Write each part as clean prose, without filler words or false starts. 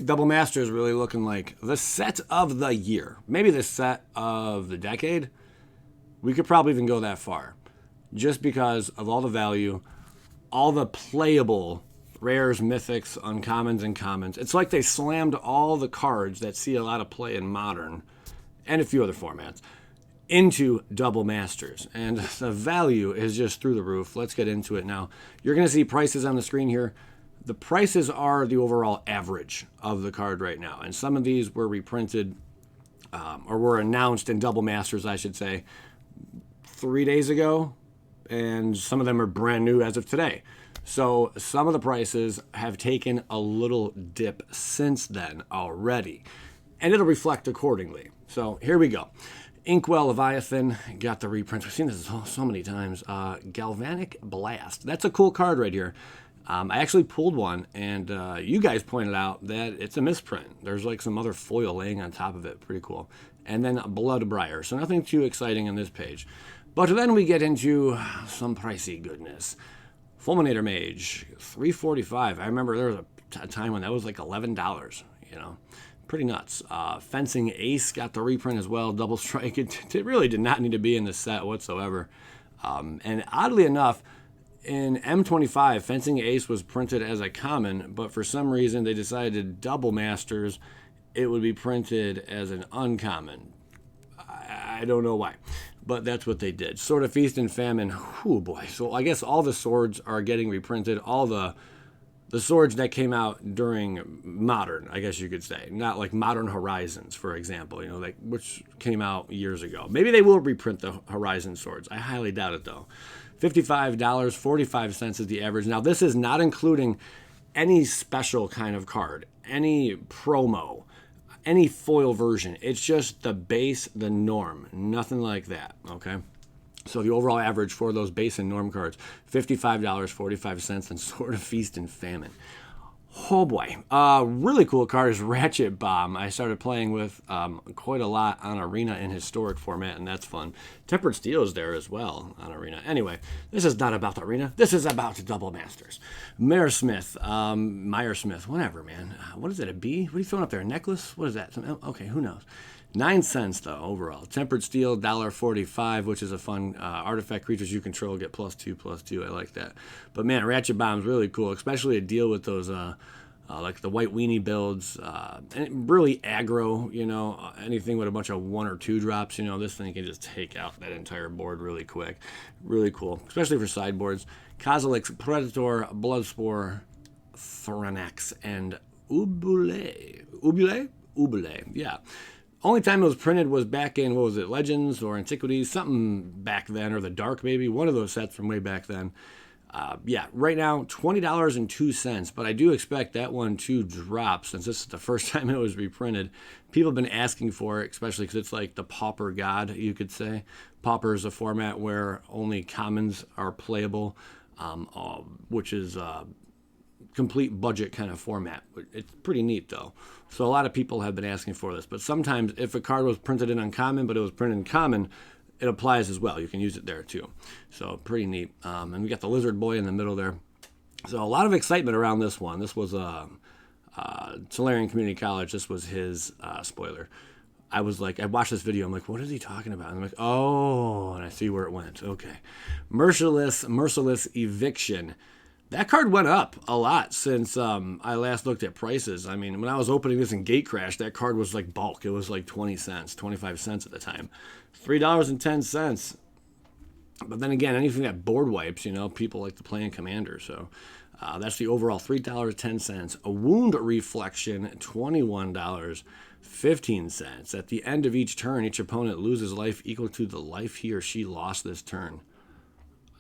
Double Master is really looking like the set of the year. Maybe the set of the decade. We could probably even go that far. Just because of all the value, all the playable rares, mythics, uncommons, and commons. It's like they slammed all the cards that see a lot of play in Modern and a few other formats into Double Masters. And the value is just through the roof. Let's get into it now. You're going to see prices on the screen here. The prices are the overall average of the card right now. And some of these were reprinted or were announced in Double Masters, I should say, 3 days ago. And some of them are brand new as of today. So some of the prices have taken a little dip since then already. And it'll reflect accordingly. So here we go. Inkwell Leviathan got the reprint. We've seen this so many times. Galvanic Blast. That's a cool card right here. I actually pulled one, and you guys pointed out that it's a misprint. There's like some other foil laying on top of it. Pretty cool. And then Bloodbriar. So nothing too exciting on this page. But then we get into some pricey goodness. Fulminator Mage, $345. I remember there was a time when that was like $11, you know. Pretty nuts. Fencing Ace got the reprint as well. Double Strike. It really did not need to be in the set whatsoever. And oddly enough, in M25, Fencing Ace was printed as a common, but for some reason they decided Double Masters, it would be printed as an uncommon. I don't know why, but that's what they did. Sword of Feast and Famine. Oh boy. So I guess all the swords are getting reprinted. All the swords that came out during Modern, I guess you could say. Not like Modern Horizons, for example, you know, like which came out years ago. Maybe they will reprint the Horizon swords. I highly doubt it, though. $55.45 is the average. Now, this is not including any special kind of card, any promo, any foil version. It's just the base, the norm. Nothing like that, okay? So the overall average for those base and norm cards, $55.45, and Sword of Feast and Famine. Oh boy. Really cool card is Ratchet Bomb. I started playing with quite a lot on Arena in historic format, and that's fun. Tempered Steel is there as well on Arena. Anyway, this is not about the Arena. This is about Double Masters. Myersmith, whatever, man. What is it, a bee? What are you throwing up there, a necklace? What is that? Okay, who knows? 9 cents, though, overall. Tempered Steel, $1.45, which is a fun artifact. Creatures you control get +2/+2. I like that. But, man, Ratchet Bomb's really cool, especially to deal with those, like the White Weenie builds. And really aggro, you know, anything with a bunch of 1 or 2 drops. You know, this thing can just take out that entire board really quick. Really cool, especially for sideboards. Kozilek's Predator, Bloodspore, Thronax, and Ubule. Ubule, yeah. Only time it was printed was back in, what was it, Legends or Antiquities, something back then, or The Dark maybe, one of those sets from way back then. Yeah, right now, $20.02, but I do expect that one to drop since this is the first time it was reprinted. People have been asking for it, especially because it's like the Pauper God, you could say. Pauper is a format where only commons are playable, which is complete budget kind of format. It's pretty neat, though. So a lot of people have been asking for this, but sometimes if a card was printed in uncommon, but it was printed in common, it applies as well. You can use it there too. So pretty neat. And we got the Lizard Boy in the middle there. So a lot of excitement around this one. This was Solarian Community College. This was his spoiler. I was like, I watched this video. I'm like, what is he talking about? And I'm like, oh, and I see where it went. Okay. Merciless Eviction. That card went up a lot since I last looked at prices. I mean, when I was opening this in Gatecrash, that card was like bulk. It was like 20 cents, 25 cents at the time. $3.10. But then again, anything that board wipes, you know, people like to play in Commander. So that's the overall $3.10. A Wound Reflection, $21.15. At the end of each turn, each opponent loses life equal to the life he or she lost this turn.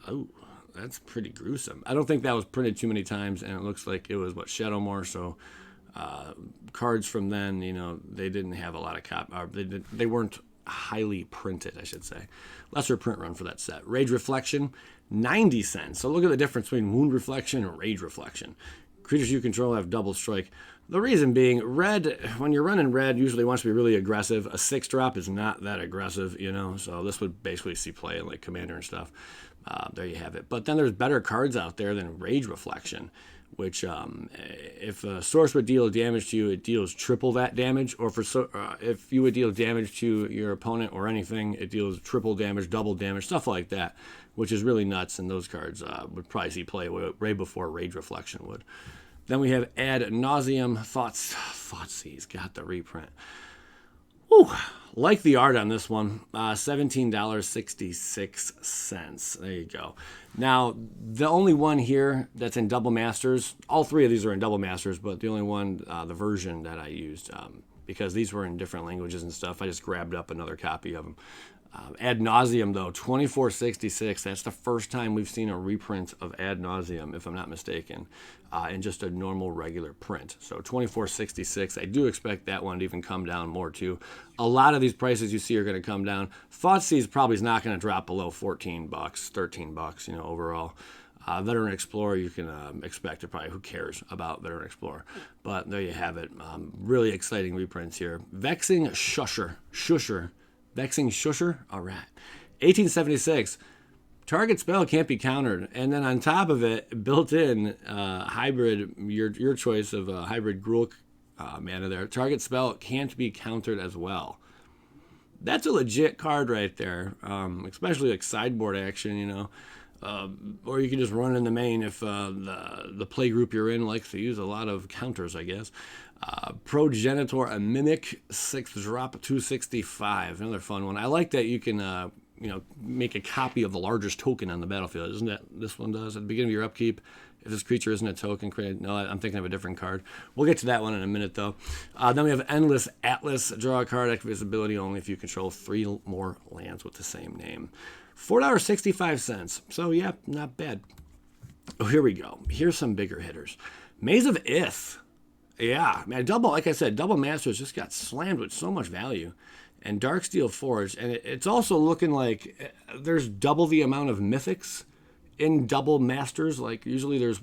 Oh. That's pretty gruesome. I don't think that was printed too many times, and it looks like it was, Shadowmoor, so cards from then, you know, they didn't have a lot of they weren't highly printed, I should say. Lesser print run for that set. Rage Reflection, 90 cents. So look at the difference between Wound Reflection and Rage Reflection. Creatures you control have double strike. The reason being, red, when you're running red, usually wants to be really aggressive. A 6-drop is not that aggressive, you know, so this would basically see play in like Commander and stuff. There you have it. But then there's better cards out there than Rage Reflection. which if a source would deal damage to you, it deals triple that damage. Or if you would deal damage to your opponent or anything, it deals triple damage, double damage, stuff like that, which is really nuts. And those cards would probably see play way before Rage Reflection would. Then we have Ad Nauseum. Thoughtseize got the reprint. Whew. Like the art on this one, $17.66. There you go. Now, the only one here that's in double masters, all three of these are in double masters, but the only one, the version that I used, because these were in different languages and stuff, I just grabbed up another copy of them. Ad Nauseum, though, $24.66. That's the first time we've seen a reprint of Ad Nauseum, if I'm not mistaken, in just a normal regular print. So $24.66. I do expect that one to even come down more too. A lot of these prices you see are going to come down. Thoughtseize probably is not going to drop below $14, $13, overall. Veteran Explorer, you can expect it probably. Who cares about Veteran Explorer? But there you have it. Really exciting reprints here. Vexing Shusher. Vexing Shusher? All right. 1876. Target spell can't be countered. And then on top of it, built in hybrid, your choice of hybrid Gruul mana there. Target spell can't be countered as well. That's a legit card right there, especially like sideboard action, or you can just run in the main if the play group you're in likes to use a lot of counters, I guess. Progenitor, a Mimic, 6th drop, 265. Another fun one. I like that you can, make a copy of the largest token on the battlefield. Isn't that this one does? At the beginning of your upkeep, if this creature isn't a token, create. No, I'm thinking of a different card. We'll get to that one in a minute, though. Then we have Endless Atlas. Draw a card, activate its ability only if you control 3 more lands with the same name. $4.65. So, yeah, not bad. Oh, here we go. Here's some bigger hitters. Maze of Ith. Yeah, man, like I said, double masters just got slammed with so much value. And Darksteel Forge, and it's also looking like there's double the amount of mythics in double masters. Like usually there's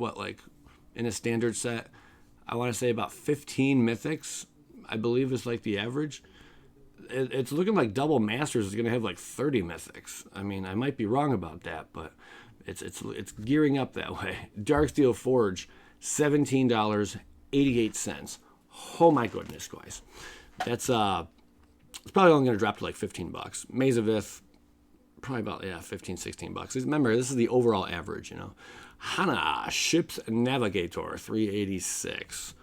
in a standard set, I want to say about 15 mythics, I believe is like the average. It's looking like double masters is going to have like 30 mythics. I mean, I might be wrong about that, but it's gearing up that way. Darksteel Forge, $17.88. Oh my goodness, guys. That's it's probably only going to drop to like $15. Maze of Ith, probably about $15-$16. Remember, this is the overall average, Hana, Ship's Navigator, $386.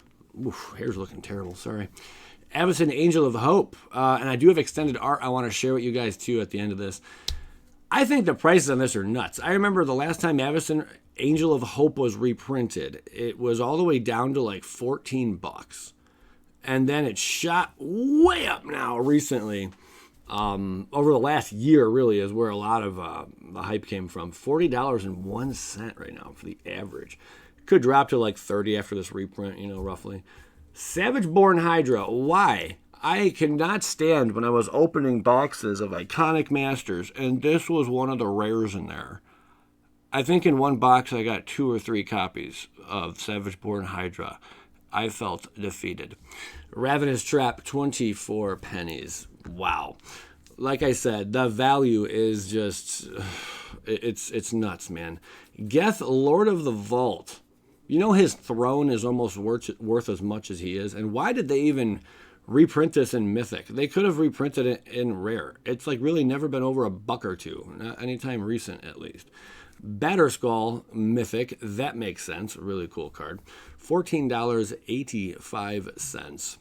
Oof, hair's looking terrible, sorry. Avacyn, Angel of Hope, and I do have extended art I want to share with you guys too at the end of this. I think the prices on this are nuts. I remember the last time Avacyn, Angel of Hope was reprinted, it was all the way down to like $14. And then it shot way up now recently. Over the last year, really, is where a lot of the hype came from. $40.01 right now for the average. Could drop to like $30 after this reprint, roughly. Savage-Born Hydra. Why? I cannot stand when I was opening boxes of Iconic Masters, and this was one of the rares in there. I think in one box I got 2 or 3 copies of Savage-Born Hydra. I felt defeated. Ravenous Trap, 24 pennies. Wow. Like I said, the value is just, it's nuts, man. Geth, Lord of the Vault. His throne is almost worth as much as he is. And why did they even reprint this in Mythic? They could have reprinted it in Rare. It's like really never been over $1 or $2. Not anytime recent, at least. Batterskull, Mythic, that makes sense. Really cool card. $14.85.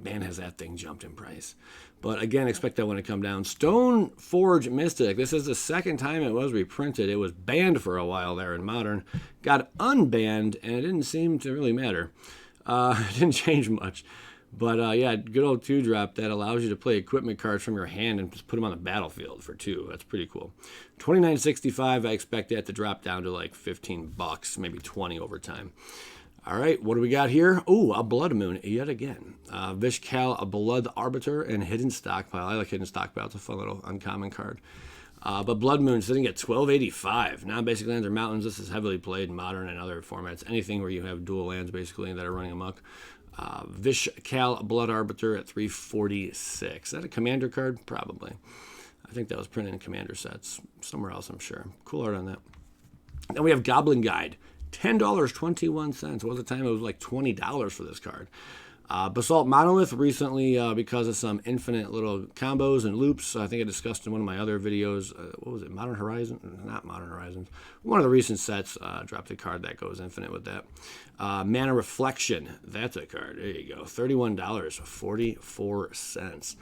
Man, has that thing jumped in price. But again, expect that one to come down. Stone Forge Mystic. This is the second time it was reprinted. It was banned for a while there in Modern. Got unbanned, and it didn't seem to really matter. It didn't change much. But yeah, good old 2-drop that allows you to play equipment cards from your hand and just put them on the battlefield for 2. That's pretty cool. $29.65. I expect that to drop down to like $15, maybe $20 over time. All right, what do we got here? Oh, a Blood Moon yet again. Vishkal, a Blood Arbiter, and Hidden Stockpile. I like Hidden Stockpile. It's a fun little uncommon card. But Blood Moon sitting at $12.85. Non-basic lands or mountains. This is heavily played in Modern and other formats. Anything where you have dual lands, basically, that are running amok. Vishkal, Blood Arbiter at $346. Is that a Commander card? Probably. I think that was printed in Commander sets. Somewhere else, I'm sure. Cool art on that. Then we have Goblin Guide. $10.21. What was the time? It was like $20 for this card. Basalt Monolith recently, because of some infinite little combos and loops, I think I discussed in one of my other videos, what was it, Modern Horizons? Not Modern Horizons. One of the recent sets dropped a card that goes infinite with that. Mana Reflection, that's a card. There you go, $31.44.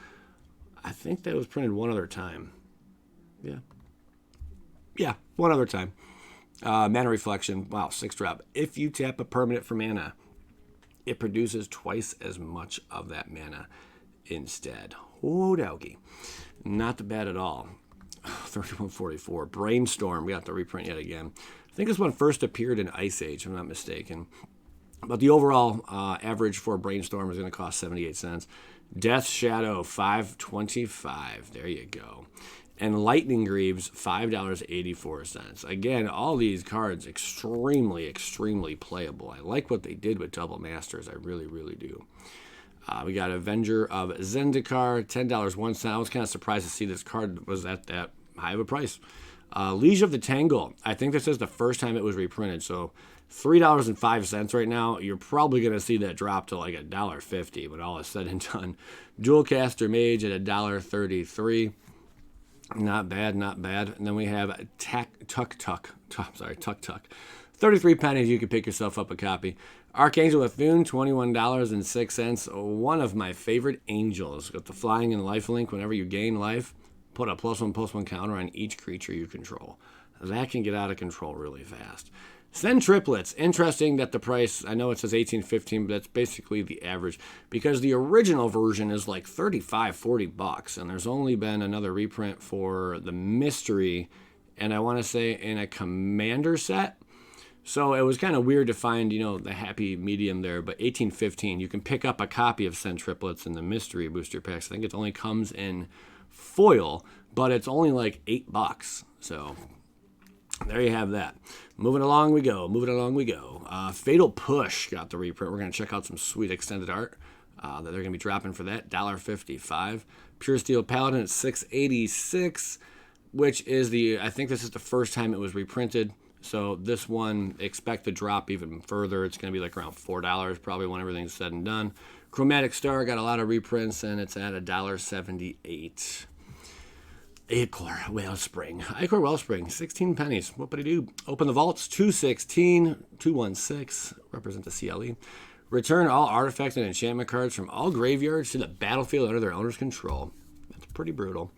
I think that was printed one other time. Yeah, one other time. Mana Reflection, wow, 6-drop. If you tap a permanent for mana, it produces twice as much of that mana instead. Oh, doggy. Not bad at all. 3144. Brainstorm. We got the reprint yet again. I think this one first appeared in Ice Age, if I'm not mistaken. But the overall average for Brainstorm is going to cost 78 cents. Death Shadow, $5.25. There you go. And Lightning Greaves, $5.84. Again, all these cards extremely, extremely playable. I like what they did with Double Masters. I really, really do. We got Avenger of Zendikar, $10.01. I was kind of surprised to see this card was at that high of a price. Liege of the Tangle. I think this is the first time it was reprinted. So $3.05 right now. You're probably going to see that drop to like $1.50 when all is said and done. Dualcaster Mage at $1.33. Not bad, not bad. And then we have Tuk Tuk. 33 pennies, you can pick yourself up a copy. Archangel Athune, $21.06. One of my favorite angels. Got the flying and lifelink. Whenever you gain life, put a +1/+1 counter on each creature you control. That can get out of control really fast. Send triplets. Interesting that the price, I know it says $18.15, but that's basically the average because the original version is like $35-40, and there's only been another reprint for the mystery, and I want to say in a commander set. So it was kind of weird to find, you know, the happy medium there, but $18.15. You can pick up a copy of Send Triplets in the mystery booster packs. I think it only comes in foil, but it's only like $8. So there you have that. Moving along we go. Fatal Push got the reprint. We're going to check out some sweet extended art that they're going to be dropping for that. $1.55. Pure Steel Paladin at $6.86, which is I think this is the first time it was reprinted. So this one, expect to drop even further. It's going to be like around $4 probably when everything's said and done. Chromatic Star got a lot of reprints, and it's at $1.78. Ichor Wellspring, 16 pennies. Whoopity-doo. Open the vaults, 216, 216, represent the CLE. Return all artifacts and enchantment cards from all graveyards to the battlefield under their owner's control. That's pretty brutal.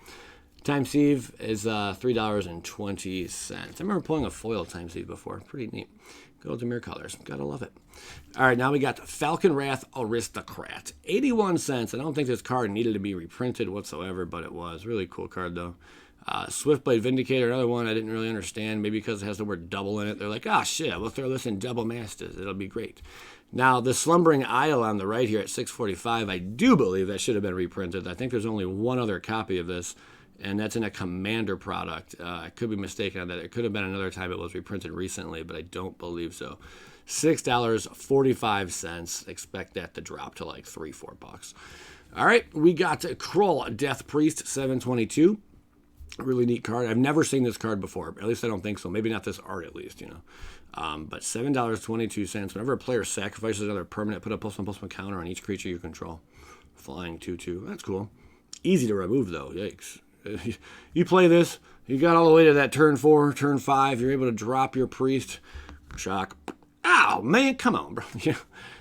Time Sieve is $3.20. I remember pulling a foil Time Sieve before. Pretty neat. Golden colors. Gotta love it. All right, now we got Falcon Wrath Aristocrat. 81 cents. I don't think this card needed to be reprinted whatsoever, but it was. Really cool card, though. Swiftblade Vindicator, another one I didn't really understand. Maybe because it has the word double in it. They're like, shit, we'll throw this in Double Masters. It'll be great. Now, the Slumbering Isle on the right here at $6.45, I do believe that should have been reprinted. I think there's only one other copy of this, and that's in a Commander product. I could be mistaken on that. It could have been another time it was reprinted recently, but I don't believe so. $6.45. Expect that to drop to like $3-4. All right, we got Krull Death Priest, $7.22. Really neat card. I've never seen this card before. At least I don't think so. Maybe not this art, at least, you know. But $7.22. Whenever a player sacrifices another permanent, put a +1/+1 counter on each creature you control. Flying 2/2. That's cool. Easy to remove, though. Yikes. You play this, you got all the way to that turn 4, turn 5, you're able to drop your priest. Shock. Ow, man, come on, bro.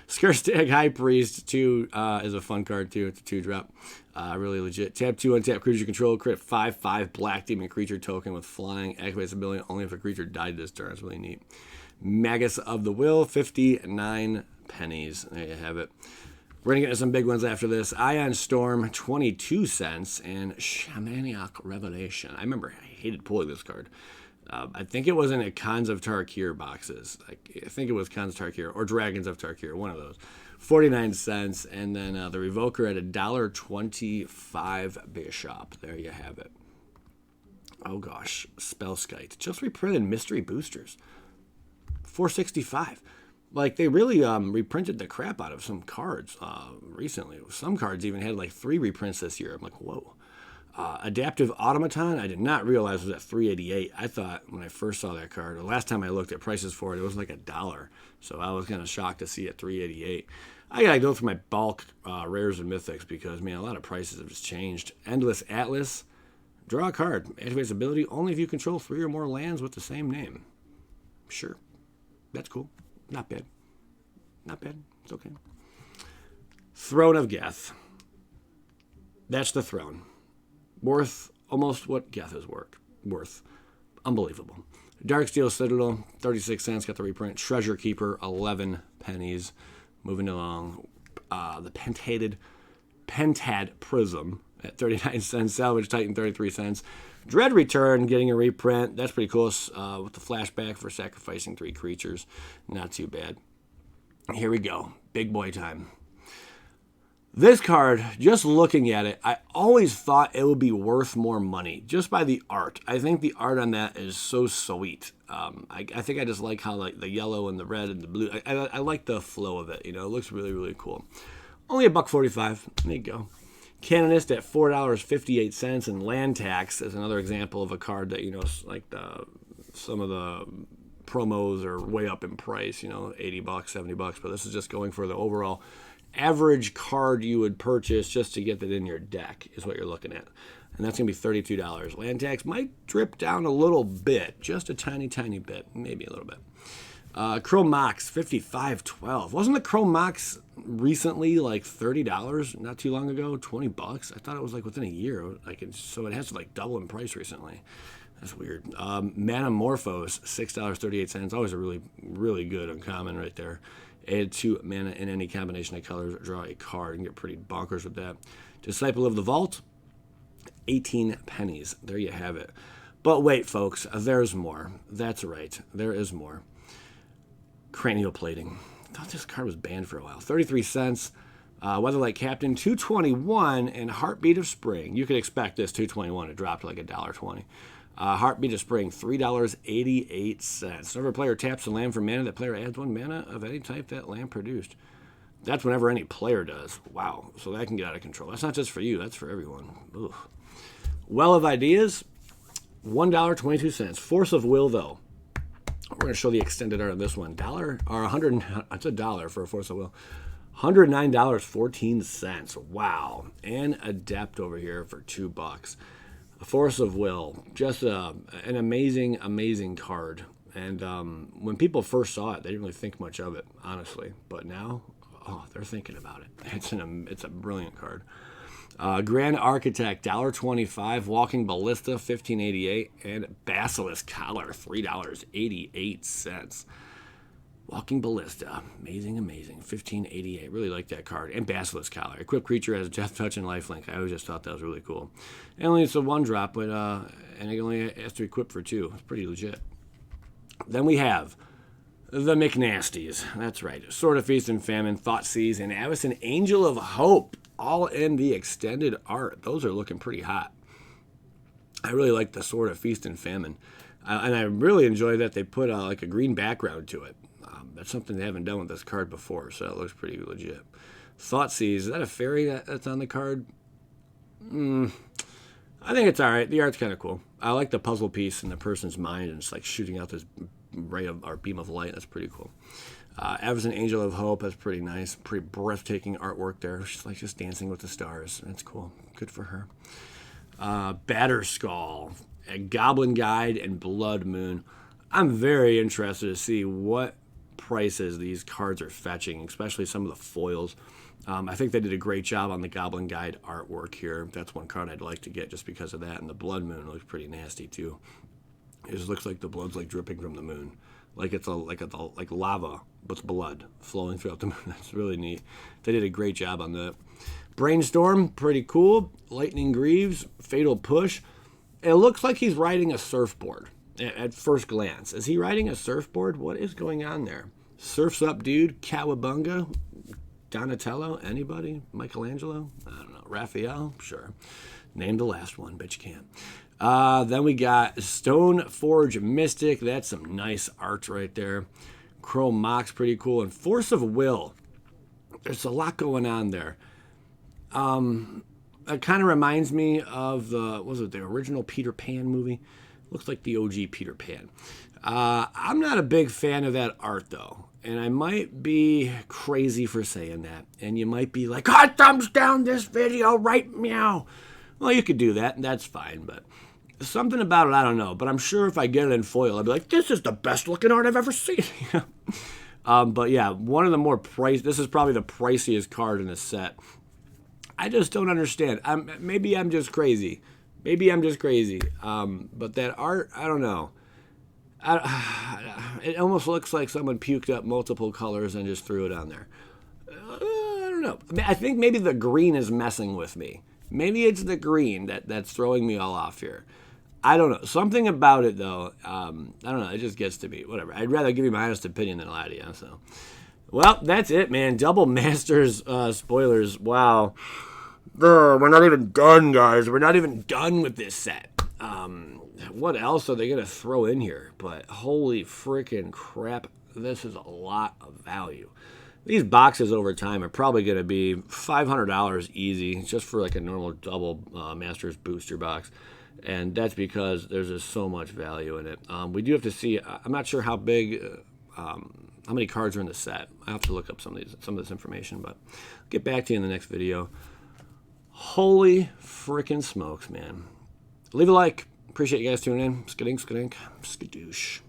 Skurstag High Priest 2 is a fun card, too. It's a 2-drop. Really legit. Tap 2, untap creature you control, crit 5/5 Black Demon creature token with flying. Activates ability only if a creature died this turn. It's really neat. Magus of the Will, 59 pennies. There you have it. We're going to get into some big ones after this. Ion Storm, 22 cents. And Shamaniac Revelation. I remember I hated pulling this card. I think it was in a Khans of Tarkir boxes. I think it was Khans of Tarkir or Dragons of Tarkir, one of those. 49 cents. And then the Revoker at $1.25 Bishop. There you have it. Oh gosh, Spellskite. Just reprinted mystery boosters. $4.65. Like, they really reprinted the crap out of some cards recently. Some cards even had like 3 reprints this year. I'm like, whoa. Adaptive Automaton, I did not realize was at $388. I thought when I first saw that card, the last time I looked at prices for it, it was like $1. So I was kind of shocked to see it at $388. I gotta go through my bulk rares and mythics because, man, a lot of prices have just changed. Endless Atlas, draw a card. Activates ability only if you control 3 or more lands with the same name. Sure. That's cool. Not bad. Not bad. It's okay. Throne of Geth. That's the throne. Worth almost what Geth is worth. Unbelievable. Darksteel Citadel, 36 cents, got the reprint. Treasure Keeper, 11 pennies. Moving along. The Pentad Prism at 39 cents. Salvage Titan, 33 cents. Dread Return, getting a reprint. That's pretty close with the flashback for sacrificing 3 creatures. Not too bad. Here we go. Big boy time. This card, just looking at it, I always thought it would be worth more money just by the art. I think the art on that is so sweet. I think I just like how like the yellow and the red and the blue. I like the flow of it. You know, it looks really, really cool. Only $1.45. There you go. Canonist at $4.58, and Land Tax is another example of a card that, you know, like some of the promos are way up in price. You know, $80, $70, but this is just going for the overall average card you would purchase just to get that in your deck is what you're looking at. And that's going to be $32. Land tax might drip down a little bit, just a tiny, tiny bit, maybe a little bit. Chrome Mox, $55.12. Wasn't the Chrome Mox recently like $30 not too long ago? $20? I thought it was like within a year. So it has to like double in price recently. That's weird. Manamorphose, $6.38. Always a really, really good uncommon right there. Add 2 mana in any combination of colors. Draw a card and get pretty bonkers with that. Disciple of the Vault, 18 pennies. There you have it. But wait, folks, there's more. That's right. There is more. Cranial Plating. I thought this card was banned for a while. 33 cents. Weatherlight Captain, 221, and Heartbeat of Spring. You could expect this 221 to drop to like $1.20. Heartbeat of Spring, $3.88. Whenever a player taps a land for mana, that player adds 1 mana of any type that land produced. That's whenever any player does. Wow. So that can get out of control. That's not just for you. That's for everyone. Ugh. Well of Ideas, $1.22. Force of Will, though. We're going to show the extended art of this one. It's $1 for a Force of Will. $109.14. Wow. And Adept over here for $2. A Force of Will, just an amazing, amazing card. And when people first saw it, they didn't really think much of it, honestly. But now, they're thinking about it. It's a brilliant card. Grand Architect, $1.25. Walking Ballista, $15.88. And Basilisk Collar, $3.88. Walking Ballista, amazing, amazing, $15.88. Really like that card. And Basilisk Collar. Equipped creature has Death Touch and Lifelink. I always just thought that was really cool. And only it's a 1-drop, but and it only has to equip for 2. It's pretty legit. Then we have the McNasties. That's right. Sword of Feast and Famine, Thoughtseize, and Avacyn Angel of Hope. All in the extended art. Those are looking pretty hot. I really like the Sword of Feast and Famine. And I really enjoy that they put like a green background to it. That's something they haven't done with this card before, so it looks pretty legit. Thoughtseize, is that a fairy that's on the card? I think it's all right. The art's kind of cool. I like the puzzle piece in the person's mind, and it's like shooting out this ray of or beam of light. That's pretty cool. Avacyn Angel of Hope, that's pretty nice. Pretty breathtaking artwork there. She's like just dancing with the stars. That's cool. Good for her. Batterskull, a Goblin Guide, and Blood Moon. I'm very interested to see what prices these cards are fetching, especially some of the foils. I think they did a great job on the Goblin Guide artwork here. That's one card I'd like to get just because of that. And the Blood Moon looks pretty nasty too. It just looks like the blood's like dripping from the moon, like it's like lava with blood flowing throughout the moon. That's really neat. They did a great job on that. Brainstorm, pretty cool. Lightning Greaves, Fatal Push. It looks like he's riding a surfboard at first glance. Is he riding a surfboard? What is going on there? Surf's Up Dude, Cowabunga, Donatello, anybody? Michelangelo? I don't know. Raphael? Sure. Name the last one, but you can't. Then we got Stoneforge Mystic. That's some nice art right there. Chrome Mox, pretty cool. And Force of Will. There's a lot going on there. it kind of reminds me of the original Peter Pan movie? Looks like the OG Peter Pan. I'm not a big fan of that art, though. And I might be crazy for saying that. And you might be like, oh, thumbs down this video, right, meow. Well, you could do that, and that's fine. But something about it, I don't know. But I'm sure if I get it in foil, I'll be like, this is the best looking art I've ever seen. But yeah, one of the more this is probably the priciest card in the set. I just don't understand. Maybe I'm just crazy. But that art, I don't know. It almost looks like someone puked up multiple colors and just threw it on there. I don't know. I think maybe the green is messing with me. Maybe it's the green that's throwing me all off here. I don't know. Something about it, though, I don't know. It just gets to me. Whatever. I'd rather give you my honest opinion than lie to you. So, well, that's it, man. Double Masters spoilers. Wow. We're not even done, guys. We're not even done with this set. What else are they going to throw in here? But holy freaking crap, this is a lot of value. These boxes over time are probably going to be $500 easy, just for like a normal double Masters booster box. And that's because there's just so much value in it. We do have to see, I'm not sure how big, how many cards are in the set. I have to look up some of this information, but I'll get back to you in the next video. Holy freaking smokes, man. Leave a like. Appreciate you guys tuning in. Skadink, skadink, skadoosh.